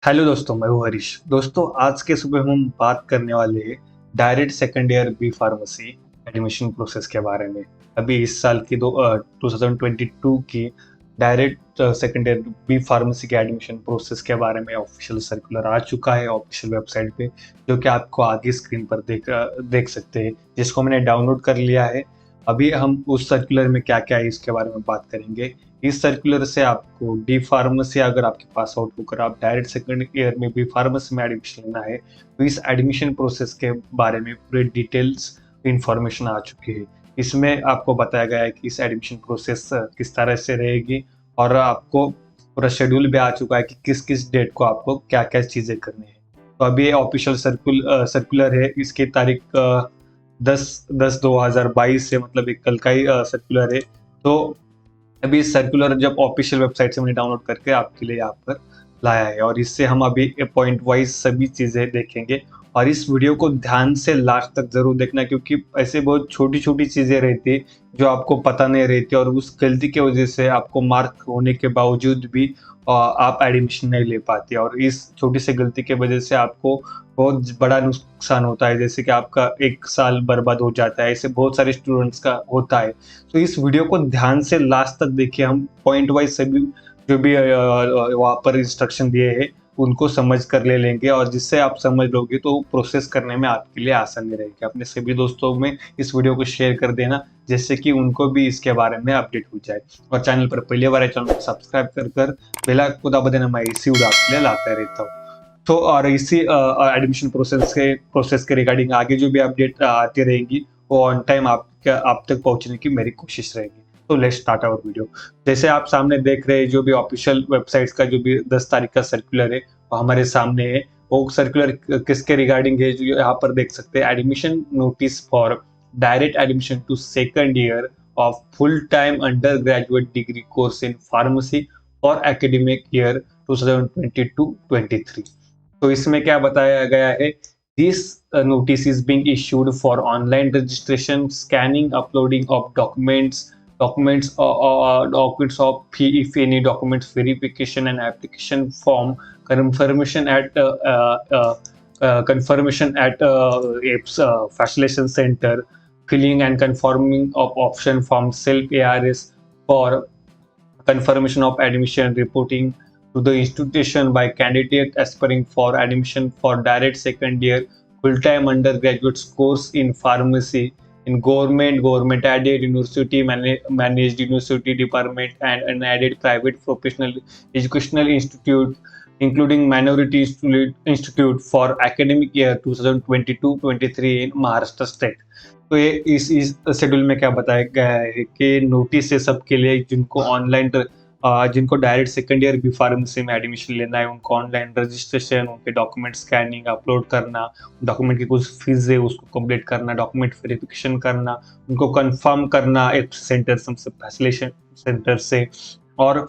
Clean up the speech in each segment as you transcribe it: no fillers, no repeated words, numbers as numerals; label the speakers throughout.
Speaker 1: Hello दोस्तों, मैं हूँ हरीश। दोस्तों, आज के सुबह हम बात करने वाले हैं direct second year B pharmacy admission process के बारे में। अभी इस साल की 2022 की direct second year B pharmacy के एडमिशन प्रोसेस के बारे में ऑफिशियल सर्कुलर आ चुका है ऑफिशियल वेबसाइट पे, जो कि आपको आगे स्क्रीन पर देख सकते हैं, जिसको मैंने डाउनलोड कर लिया है। अभी हम उस सर्कुलर में क्या क्या है इसके बारे में बात करेंगे। इस सर्कुलर से आपको डी फार्मेसी अगर आपके पास आउट होकर आप डायरेक्ट सेकंड ईयर में बी फार्मेसी में एडमिशन लेना है, तो इस एडमिशन प्रोसेस के बारे में पूरे डिटेल्स इंफॉर्मेशन आ चुकी है। इसमें आपको बताया गया है कि इस एडमिशन प्रोसेस किस तरह से रहेगी, और आपको पूरा शेड्यूल भी आ चुका है कि किस किस डेट को आपको क्या क्या चीज़ें करनी है। तो अभी ये ऑफिशियल सर्कुलर है। इसकी तारीख 10/10/2022 से, मतलब एक कल का ही सर्कुलर है। तो अभी सर्कुलर जब ऑफिशियल वेबसाइट से मैंने डाउनलोड करके आपके लिए यहाँ पर लाया है, और इससे हम अभी पॉइंट वाइज सभी चीज़ें देखेंगे। और इस वीडियो को ध्यान से लास्ट तक जरूर देखना, क्योंकि ऐसे बहुत छोटी छोटी चीज़ें रहती है जो आपको पता नहीं रहती, और उस गलती की वजह से आपको मार्क होने के बावजूद भी आप एडमिशन नहीं ले पाते, और इस छोटी सी गलती की वजह से आपको बहुत बड़ा नुकसान होता है, जैसे कि आपका एक साल बर्बाद हो जाता है। ऐसे बहुत सारे स्टूडेंट्स का होता है। तो इस वीडियो को ध्यान से लास्ट तक देखिए। हम पॉइंट वाइज सभी जो भी वहाँ पर इंस्ट्रक्शन दिए हैं उनको समझ कर ले लेंगे, और जिससे आप समझ लोगे तो प्रोसेस करने में आपके लिए आसानी रहेगी। अपने सभी दोस्तों में इस वीडियो को शेयर कर देना, जिससे कि उनको भी इसके बारे में अपडेट हो जाए। और चैनल पर पहली बार है, चैनल को सब्सक्राइब कर बेल आइकन को दबा देना। मैं इसी वीडियो आपके लिए लाता रहता हूँ। तो और इसी एडमिशन प्रोसेस के रिगार्डिंग आगे जो भी अपडेट आती रहेंगी, वो ऑन टाइम आप तक पहुंचने की मेरी कोशिश रहेगी। तो लेट्स स्टार्ट आवर वीडियो। जैसे आप सामने देख रहे हैं, जो भी ऑफिशियल वेबसाइट्स का जो भी 10 तारीख का सर्कुलर है वो हमारे सामने है। वो सर्कुलर किसके रिगार्डिंग है, जो यहाँ पर देख सकते हैं। Admission notice for direct admission to second year of full time undergraduate degree course in pharmacy for academic year 2022-23। तो इसमें क्या बताया गया है, this notice is being issued for online registration, scanning, uploading of documents of fee, if any documents verification and application form, confirmation at facilitation center, filling and confirming of option form, self ARS for confirmation of admission, reporting to the institution by candidate aspiring for admission for direct second year full-time undergraduate course in pharmacy in government aided university, managed university department, and an aided private professional educational institute, including minority institute for academic year 2022-23 in Maharashtra state. तो ये इस schedule में क्या बताया गया है कि notice है सबके लिए, जिनको ऑनलाइन जिनको direct second year B pharmacy में एडमिशन लेना है, उनको ऑनलाइन रजिस्ट्रेशन, उनके डॉक्यूमेंट स्कैनिंग अपलोड करना, डॉक्यूमेंट की कुछ फीस है उसको कंप्लीट करना, डॉक्यूमेंट वेरिफिकेशन करना, उनको कंफर्म करना एक सेंटर से, फैसिलिटेशन सेंटर से। और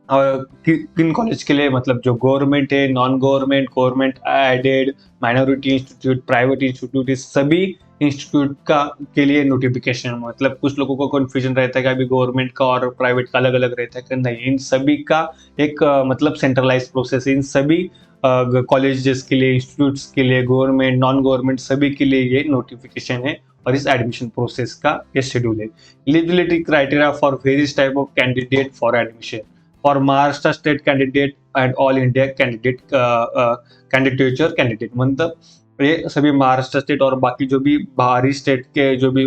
Speaker 1: किन कॉलेज के लिए, मतलब जो गवर्नमेंट है, non government, government aided, minority institute, private institute, इस सभी इंस्टीट्यूट का के लिए नोटिफिकेशन। मतलब कुछ लोगों को कंफ्यूजन रहता है कि अभी गवर्नमेंट का और प्राइवेट का अलग अलग रहता है कि नहीं, इन सभी का एक मतलब सेंट्रलाइज प्रोसेस है। इन सभी कॉलेजेस के लिए, इंस्टीट्यूट्स के लिए, गवर्नमेंट, नॉन गवर्नमेंट, सभी के लिए ये नोटिफिकेशन है, और इस एडमिशन प्रोसेस का ये शेड्यूल है। Eligibility criteria for various type of candidate for admission for Maharashtra state candidate and all India candidate, मतलब ये सभी महाराष्ट्र स्टेट और बाकी जो भी बाहरी स्टेट के जो भी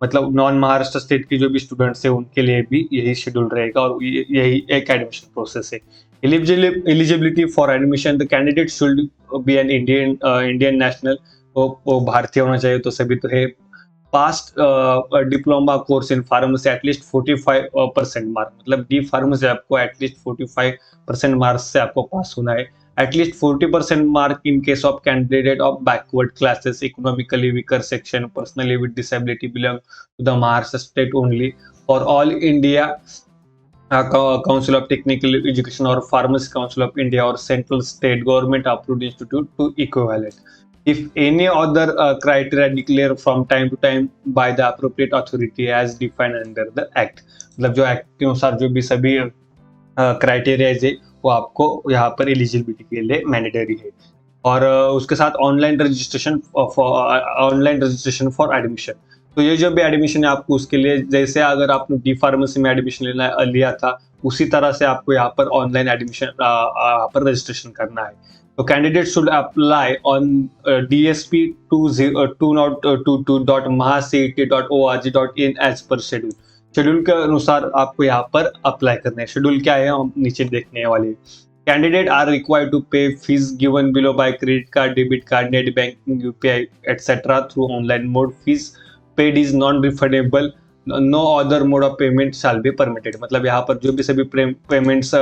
Speaker 1: मतलब नॉन महाराष्ट्र स्टेट के जो भी स्टूडेंट्स हैं उनके लिए भी यही शेड्यूल रहेगा, और यही एक एडमिशन प्रोसेस है। Eligibility for admission, the candidate should be an Indian national, वो भारतीय होना चाहिए, तो सभी तो है। Passed diploma course in pharmacy at least 45% mark, मतलब डी फार्मेसी आपको एटलीस्ट 45% मार्क्स से आपको पास होना है। At least 40% mark in case of candidate of backward classes, economically weaker section, personally with disability belong to the Maharashtra state only. For all India council of technical education और pharmacy council of India और central state government approved institute to equivalent, if any other criteria declared from time to time by the appropriate authority as defined under the act। मतलब जो act के अनुसार जो भी सभी criterias है वो आपको यहाँ पर एलिजिबिलिटी के लिए मैंडेटरी है। और उसके साथ ऑनलाइन रजिस्ट्रेशन फॉर एडमिशन। तो ये जो भी एडमिशन है आपको उसके लिए, जैसे अगर आपने डी फार्मेसी में एडमिशन लिया था, उसी तरह से आपको यहाँ पर ऑनलाइन एडमिशन यहाँ पर रजिस्ट्रेशन करना है। तो candidate should apply on DSP 2022.mahacet.org.in as per schedule. Schedule के अनुसार आपको यहाँ पर अप्लाई करना है। शेड्यूल क्या है हम नीचे देखने वाले हैं। Candidates are required to pay fees given below by credit card, debit card, net banking, UPI, etc. through online mode. Fees paid is non-refundable. No other mode of payment shall be permitted. मतलब यहाँ पर जो भी सभी payments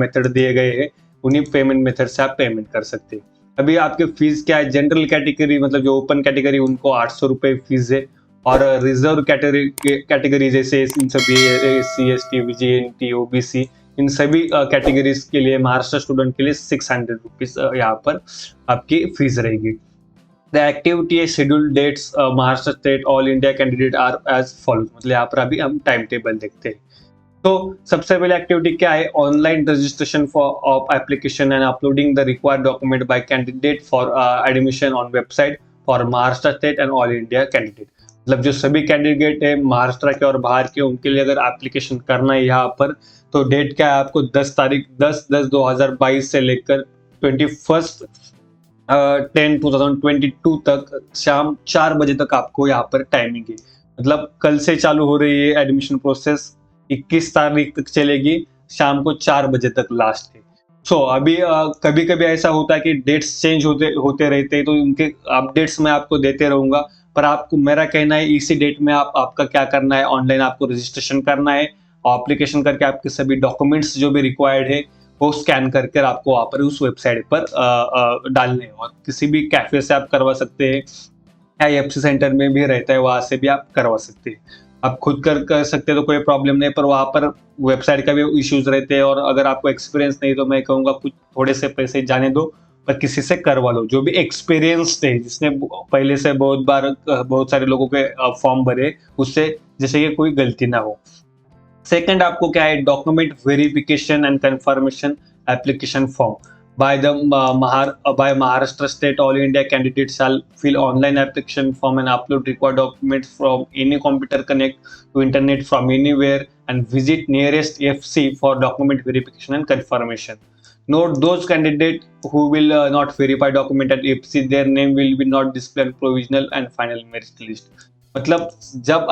Speaker 1: method दिए गए हैं उन्हीं पेमेंट मेथड से आप पेमेंट कर सकते हैं। अभी आपके फीस क्या है, जनरल कैटेगरी मतलब जो ओपन कैटेगरी उनको 800 रुपये फीस है, और रिजर्व कैटेगरी जैसे इन सभी SC ST VGNT OBC इन सभी कैटेगरीज के लिए महाराष्ट्र स्टूडेंट के लिए 600 रुपीज यहाँ पर आपकी फीस रहेगी। The activity schedule dates Maharashtra state all India candidate are as follows. मतलब यहाँ पर अभी हम टाइम टेबल देखते हैं। तो सबसे पहले एक्टिविटी क्या है, online registration for of application and uploading the required document bye candidate for admission on website for Maharashtra state and all India candidate. मतलब जो सभी कैंडिडेट है महाराष्ट्र के और बाहर के, उनके लिए अगर एप्लीकेशन करना है यहाँ पर, तो डेट क्या है आपको 10/10/2022 से लेकर 21/10/2022 तक शाम 4 बजे तक आपको यहाँ पर टाइमिंग है। मतलब कल से चालू हो रही है एडमिशन प्रोसेस, 21 तारीख तक चलेगी, शाम को 4 बजे तक लास्ट है। सो अभी कभी कभी ऐसा होता है कि डेट्स चेंज होते रहते हैं, तो उनके अपडेट्स मैं आपको देते रहूंगा। पर आपको मेरा कहना है इसी डेट में आपका क्या करना है, ऑनलाइन आपको रजिस्ट्रेशन करना है, एप्लीकेशन करके आपके सभी डॉक्यूमेंट्स जो भी रिक्वायर्ड है वो स्कैन करके आपको वहाँ पर उस वेबसाइट पर डालने हैं। और किसी भी कैफे से आप करवा सकते हैं, IFC सेंटर में भी रहता है, वहाँ से भी आप करवा सकते हैं। आप खुद कर सकते हैं तो कोई प्रॉब्लम नहीं, पर वहाँ पर वेबसाइट का भी इश्यूज रहते हैं। और अगर आपको एक्सपीरियंस नहीं तो मैं कहूँगा कुछ थोड़े से पैसे जाने दो, पर किसी से करवा लो जो भी एक्सपीरियंस है, जिसने पहले से बहुत सारे लोगों के फॉर्म भरे, उससे जैसे कि कोई गलती ना हो। सेकंड आपको क्या है, document verification and confirmation application form by Maharashtra State All India candidate shall fill online application form and upload required documents from any computer connect to internet from anywhere and visit nearest FC for document verification and confirmation. Note, those candidates who will not verify document at FC, their name will be not displayed on provisional and final merit list. मतलब जब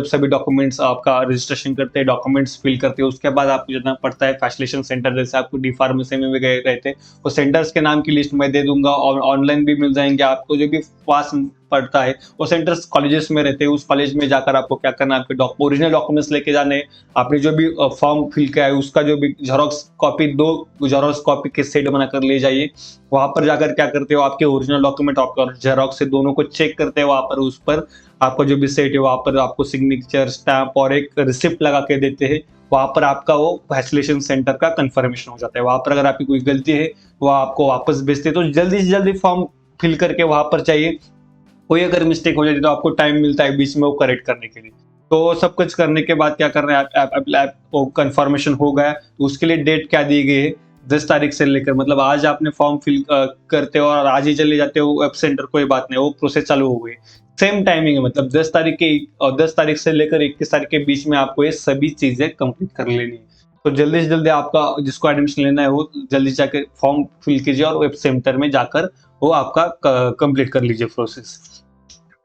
Speaker 1: सभी documents आपका registration करते हैं, documents fill करते हैं, उसके बाद आपको जाना पड़ता है फैसिलिटेशन सेंटर। जैसे आपको डी फार्मेसी में भी गए रहते, वो सेंटर्स के नाम की लिस्ट मैं दे दूंगा और ऑनलाइन भी मिल जाएंगे आपको। जो भी पास पड़ता है वो सेंटर्स कॉलेजेस में रहते हैं, उस कॉलेज में जाकर आपको क्या करना है, आपके ओरिजिनल डॉक्यूमेंट्स लेके जाने, आपने जो भी फॉर्म फिल किया है उसका जो भी जेरोक्स कॉपी, 2 जेरोक्स कॉपी के सेट बनाकर ले जाइए। वहां पर जाकर क्या करते हो, आपके ओरिजिनल डॉक्यूमेंट और जेरोक्स से दोनों को चेक करते हैं। वहां पर उस पर आपका जो भी सेट है वहां पर आपको सिग्नेचर, स्टैंप और एक रिसिप्ट लगा के देते हैं। वहां पर आपका वो फैसिलिटेशन सेंटर का कंफर्मेशन हो जाता है। वहां पर अगर आपकी कोई गलती है वो आपको वापस भेजते हैं, तो जल्दी से जल्दी फॉर्म फिल करके वहां पर चाहिए। कोई अगर मिस्टेक हो जाती तो आपको टाइम मिलता है बीच में वो करेक्ट करने के लिए। तो सब कुछ करने के बाद क्या करना है, वो कंफर्मेशन हो गया तो उसके लिए डेट क्या दी गई है, 10 तारीख से लेकर, मतलब आज आपने फॉर्म फिल करते हो और आज ही चले जाते हो वेब सेंटर, कोई बात नहीं, वो प्रोसेस चालू हो गई। सेम टाइमिंग है, मतलब 10 तारीख से लेकर 21 तारीख के बीच में आपको ये सभी चीजें कंप्लीट कर लेनी है। तो जल्दी से जल्दी आपका जिसको एडमिशन लेना है वो जल्दी जाकर फॉर्म फिल कीजिए और वेब सेंटर में जाकर वो आपका कंप्लीट कर लीजिए process.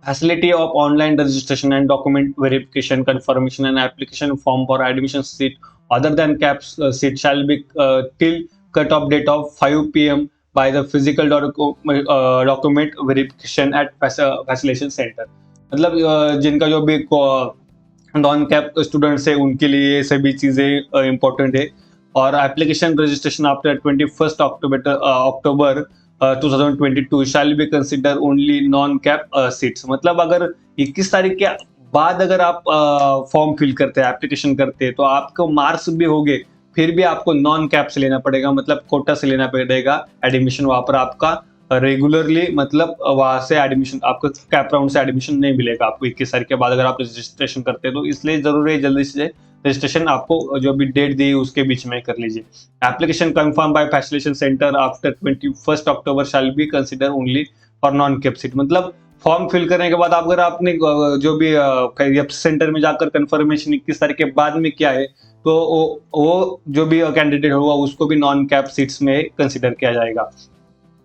Speaker 1: Facility of online registration and document verification, confirmation and application form for admission seat other than CAPS seat shall be till cut-off date of 5 p.m. by the physical document verification at facilitation center. मतलब जिनका जो भी non cap students है उनके लिए ये सभी चीज़ें इम्पोर्टेंट है। और application registration after 21 October 2022 shall be consider only non cap seats। मतलब अगर 21 तारीख के बाद अगर आप फॉर्म फिल करते हैं, एप्लीकेशन करते हैं, तो आपको मार्क्स भी होंगे, फिर भी आपको नॉन कैप से लेना पड़ेगा, मतलब कोटा से लेना पड़ेगा एडमिशन। वहाँ पर आपका रेगुलरली मतलब वहाँ से एडमिशन, आपको कैप राउंड से एडमिशन नहीं मिलेगा आपको 21 तारीख के बाद अगर आप रजिस्ट्रेशन करते हैं। तो इसलिए जरूरी है जल्दी से रजिस्ट्रेशन आपको जो भी डेट दी उसके बीच में कर लीजिए। Application confirm by facilitation centre after 21 October shall be consider only for non CAP seat. मतलब फॉर्म फिल करने के बाद अगर आपने जो भी सेंटर में जाकर कंफर्मेशन 21 तारीख के बाद में किया है, तो वो जो भी कैंडिडेट होगा उसको भी नॉन कैप सीट्स में कंसिडर किया जाएगा।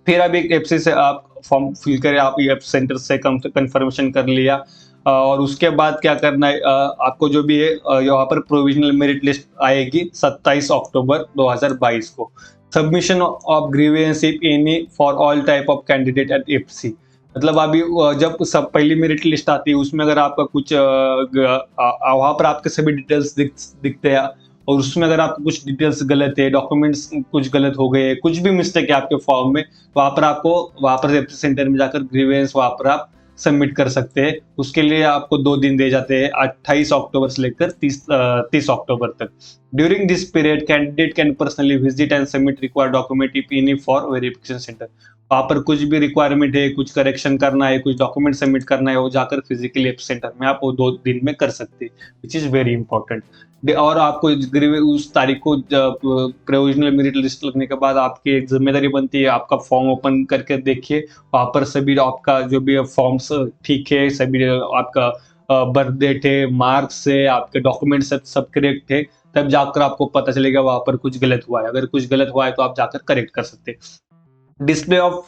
Speaker 1: फिर अब एक एफसी से आप फॉर्म फिल करें, आप ये सेंटर से कंफर्मेशन कर लिया, और उसके बाद क्या करना है, आपको जो भी है यहाँ पर प्रोविजनल मेरिट लिस्ट आएगी 27 अक्टूबर 2022 को। Submission of grievance if any for all type of candidate at FC. मतलब अभी जब सब पहली मेरिट लिस्ट आती है उसमें अगर आपका कुछ वहाँ पर आपके सभी डिटेल्स दिखते हैं, और उसमें अगर आपको कुछ डिटेल्स गलत है, डॉक्यूमेंट्स कुछ गलत हो गए, कुछ भी मिस्टेक है आपके फॉर्म में, वहाँ पर आपको वहाँ पर एफसी सेंटर में जाकर ग्रीवेंस वहाँ पर आप सबमिट कर सकते हैं। उसके लिए आपको 2 दिन दिए जाते हैं, 28 अक्टूबर से लेकर 30 अक्टूबर तक। During this period candidate can personally visit and submit required document if any for verification centre. वहाँ पर कुछ भी रिक्वायरमेंट है, कुछ करेक्शन करना है, कुछ डॉक्यूमेंट सबमिट करना है, वो जाकर फिजिकली एफ सेंटर में आप वो 2 दिन में कर सकते हैं, विच इज वेरी इंपॉर्टेंट। और आपको उस तारीख को प्रोविजनल मेरिट लिस्ट लगने के बाद आपकी एक जिम्मेदारी बनती है, आपका फॉर्म ओपन करके देखिए, वहाँ पर सभी आपका जो भी फॉर्म्स ठीक है, सभी आपका बर्थ डेट है, मार्क्स है, आपके डॉक्यूमेंट्स सब करेक्ट है, तब जाकर आपको पता चलेगा वहाँ पर कुछ गलत हुआ है। अगर कुछ गलत हुआ है तो आप जाकर करेक्ट कर सकते हैं। Display of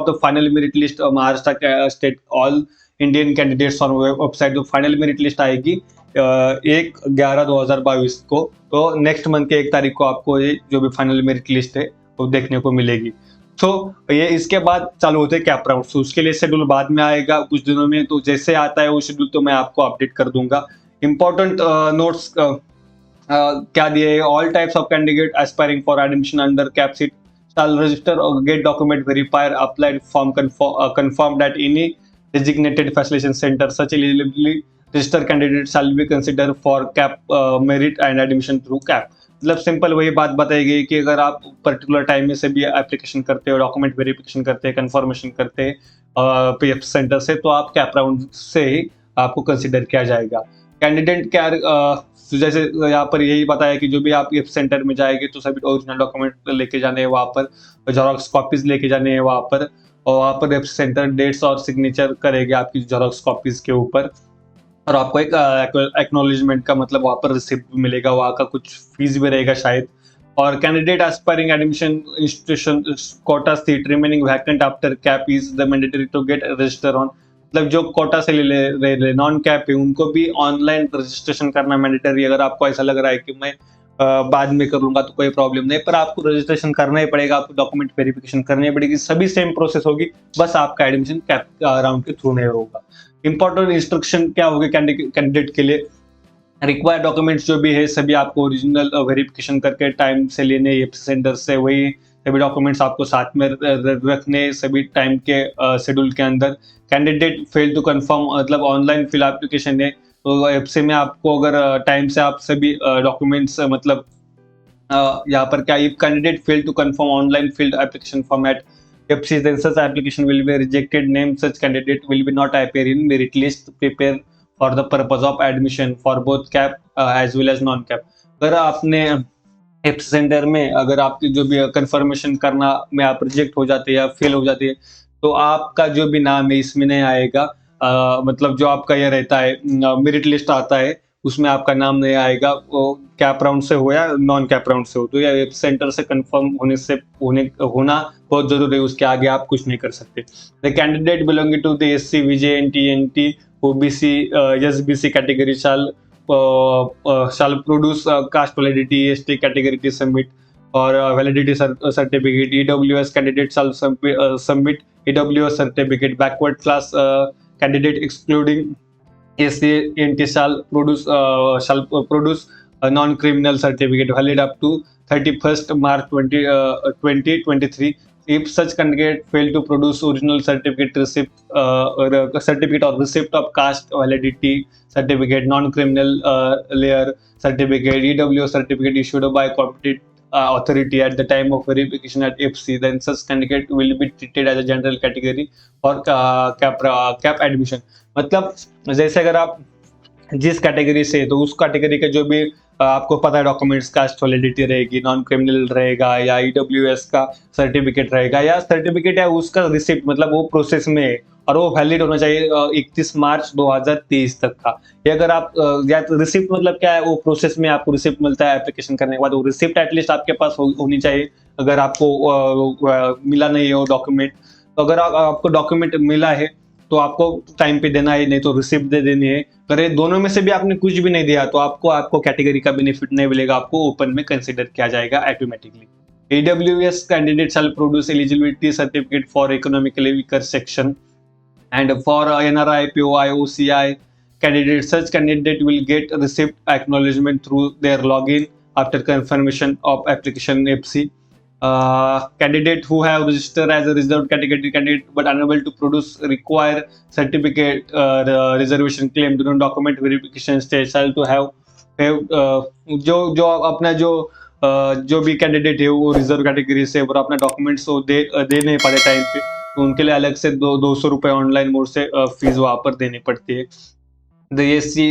Speaker 1: the final merit list Maharashtra state all Indian candidates on website. जो फाइनल मेरिट लिस्ट आएगी 1/11/2022 को, तो नेक्स्ट मंथ के 1 तारीख को आपको ये जो भी फाइनल मेरिट लिस्ट है वो देखने को मिलेगी। तो ये इसके बाद चालू होते हैं कैप राउंड। तो उसके लिए शेड्यूल बाद में आएगा कुछ दिनों में, तो जैसे आता है वो शेड्यूल तो मैं आपको अपडेट कर दूंगा। इंपॉर्टेंट नोट्स क्या दिए है, all types of candidate aspiring for admission under cap seat shall register or get document verifier applied form confirm that any designated facilitation center such eligibly registered candidate shall be considered for cap merit and admission through cap। मतलब simple वही बात बताई गई कि अगर आप particular time में से भी एप्लीकेशन करते हो, डॉक्यूमेंट वेरिफिकेशन करते हैं, कंफर्मेशन करते हैं पीएफ सेंटर से, तो आप कैप राउंड से ही आपको कंसिडर किया जाएगा। कैंडिडेट क्या जैसे यहाँ पर यही बताया कि जो भी आप एफ सेंटर में जाएंगे तो सभी ओरिजिनल डॉक्यूमेंट लेके जाने हैं, वहाँ पर जेरोक्स कॉपीज लेके जाने हैं वहाँ पर, और वहाँ पर एफ सेंटर डेट्स और सिग्नेचर करेंगे आपकी जेरोक्स कॉपीज के ऊपर, और आपको एक एक्नॉलेजमेंट का मतलब वहाँ पर रिसिप्ट भी मिलेगा, वहाँ का कुछ फीस भी रहेगा शायद। और candidate aspiring admission institution quota seat remaining vacant after CAP is the mandatory to get register on. मतलब जो कोटा से ले नॉन कैप है उनको भी ऑनलाइन रजिस्ट्रेशन करना मैंडेटरी। अगर आपको ऐसा लग रहा है कि मैं बाद में कर लूंगा तो कोई प्रॉब्लम नहीं, पर आपको रजिस्ट्रेशन करना ही पड़ेगा, आपको डॉक्यूमेंट वेरिफिकेशन करनी पड़ेगी, सभी सेम प्रोसेस होगी, बस आपका एडमिशन कैप राउंड के थ्रू नहीं होगा। इंपॉर्टेंट इंस्ट्रक्शन क्या होगी कैंडिडेट के लिए, रिक्वायर्ड डॉक्यूमेंट्स जो भी है सभी आपको ओरिजिनल वेरिफिकेशन करके टाइम से लेने सेंटर से, वही सभी डॉक्यूमेंट्स आपको साथ में रखने सभी टाइम के शेड्यूल के अंदर। कैंडिडेट फेल टू कंफर्म, मतलब ऑनलाइन फिल एप्लीकेशन है तो एफसी में आपको अगर टाइम से आप सभी डॉक्यूमेंट्स मतलब यहाँ पर क्या, if candidate fail to confirm online filled application format FC then such application will be rejected, name such candidate will be not appear in merit list prepare for the purpose of admission for both cap as well as non cap। अगर आपने F centre में अगर आपकी जो भी confirmation करना में आप रिजेक्ट हो जाते हैं या फेल हो जाते हैं, तो आपका जो भी नाम है इसमें नहीं आएगा, मतलब जो आपका ये रहता है मेरिट लिस्ट आता है उसमें आपका नाम नहीं आएगा, वो कैप राउंड से हो या नॉन कैप राउंड से हो, तो या वेब सेंटर से कंफर्म होना बहुत जरूरी है, उसके आगे आप कुछ नहीं कर सकते। The candidate belonging to the SC VJ NT OBC SBC category shall produce caste validity, ST category to submit or validity certificate। EWS candidate shall submit EWS certificate। Backward class candidate excluding SC NT shall produce a non-criminal certificate valid up to 31st March 2023। If such candidate fail to produce original certificate receipt certificate or receipt of caste validity certificate, non-criminal layer certificate, EWS certificate issued by competent authority at the time of verification at FC, then such candidate will be treated as a general category for cap admission। मतलब जैसे अगर आप जिस category से, तो उस category का जो भी आपको पता है डॉक्यूमेंट्स का वैलिडिटी रहेगी, नॉन क्रिमिनल रहेगा या ईडब्ल्यूएस का सर्टिफिकेट रहेगा या सर्टिफिकेट है उसका रिसिप्ट, मतलब वो प्रोसेस में है और वो वैलिड होना चाहिए 31 मार्च 2023 तक का। ये अगर आप या तो रिसिप्ट मतलब क्या है, वो प्रोसेस में आपको रिसिप्ट मिलता है एप्लीकेशन करने के बाद, वो रिसिप्ट एटलीस्ट आपके पास होनी चाहिए। अगर आपको मिला नहीं है वो डॉक्यूमेंट, तो अगर आपको डॉक्यूमेंट मिला है तो आपको टाइम पे देना है, नहीं तो रिसिप्ट दे देनी है। अगर ये दोनों में से भी आपने कुछ भी नहीं दिया तो आपको कैटेगरी का बेनिफिट नहीं मिलेगा, आपको ओपन में कंसिडर किया जाएगा automatically. AWS candidate shall produce eligibility certificate for economically weaker section and for NRI, POI, OCI candidates. Such candidate will get receipt acknowledgement through their login after confirmation of application FC. Candidate who have registered as a reserved category candidate but unable to produce require certificate reservation claim during document verification stage shall to have जो जो अपना जो भी candidate है वो reserve category से और अपना डॉक्यूमेंट्स वो दे नहीं पाते टाइम पे, तो उनके लिए अलग से 200 रुपये ऑनलाइन मोड से फीस वहाँ पर देनी पड़ती है। The SC,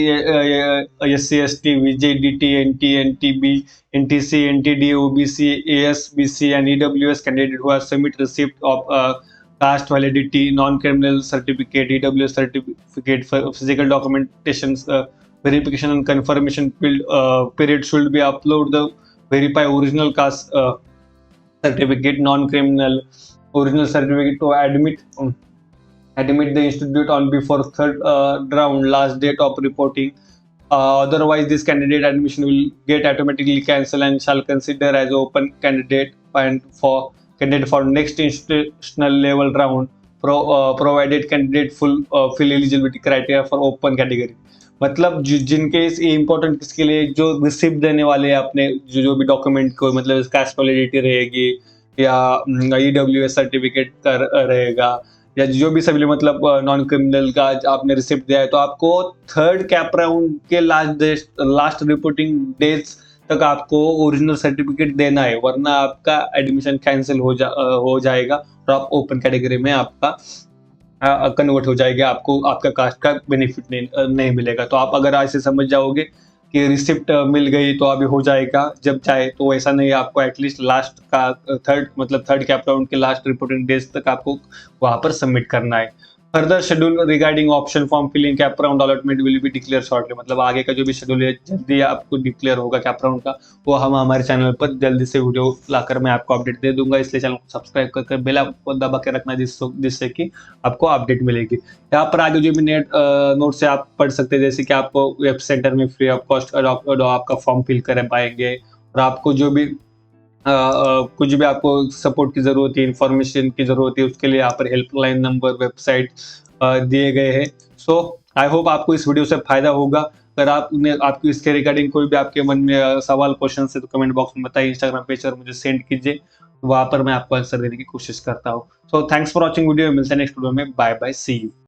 Speaker 1: SC, ST, VJ, DT, NT, NTB, NTC, NTD, OBC, ASBC, and EWS candidate who has submit receipt of caste validity, non-criminal certificate, EWS certificate for physical documentation verification and confirmation period should be upload the verify original caste certificate, non-criminal original certificate to admit the institute on before third round last date of reporting. Otherwise, this candidate admission will get automatically cancelled and shall consider as open candidate and for candidate for next institutional level round, provided candidate fill eligibility criteria for open category. मतलब जिनके इस important किसके लिए, जो receipt देने वाले हैं अपने जो भी डॉक्यूमेंट को, मतलब कास्ट वैलिडिटी रहेगी या ईडब्ल्यूएस सर्टिफिकेट का रहेगा या जो भी सभी, मतलब नॉन क्रिमिनल का आपने रिसिप्ट दिया है, तो आपको थर्ड कैप राउंड के लास्ट रिपोर्टिंग डेज तक आपको ओरिजिनल सर्टिफिकेट देना है, वरना आपका एडमिशन कैंसिल हो जाएगा और आप ओपन कैटेगरी में आपका कन्वर्ट हो जाएगा, आपको आपका कास्ट का बेनिफिट नहीं मिलेगा। तो आप अगर ऐसे समझ जाओगे कि रिसिप्ट मिल गई तो अभी हो जाएगा जब चाहे, तो ऐसा नहीं है, आपको एटलीस्ट लास्ट का थर्ड कैप राउंड के लास्ट रिपोर्टिंग डेज तक आपको वहां पर सबमिट करना है। Further schedule regarding option form filling CAP round allotment will be declare shortly, मतलब आगे का जो भी शेड्यूल है जल्दी आपको डिक्लेयर होगा कैप राउंड का, वो हम हमारे चैनल पर जल्दी से वीडियो लाकर मैं आपको अपडेट दे दूंगा। इसलिए चैनल को सब्सक्राइब कर बेल को दबा के रखना जिससे कि आपको अपडेट मिलेगी। यहाँ पर आगे जो भी नोट से आप पढ़ सकते हैं, जैसे कि आपको वेब सेंटर में फ्री ऑफ कॉस्ट आपका फॉर्म फिल कर पाएंगे और आपको जो भी कुछ भी आपको सपोर्ट की जरूरत है, इंफॉर्मेशन की जरूरत है, उसके लिए यहाँ पर हेल्पलाइन नंबर, वेबसाइट दिए गए हैं। सो आई होप आपको इस वीडियो से फायदा होगा। अगर आपको इसके रिगार्डिंग कोई भी आपके मन में सवाल क्वेश्चन है तो कमेंट बॉक्स में बताइए, इंस्टाग्राम पेज पर मुझे सेंड कीजिए, वहां पर मैं आपको आंसर देने की कोशिश करता हूँ। So thanks for watching video, मिलते हैं नेक्स्ट वीडियो में। Bye bye, see you.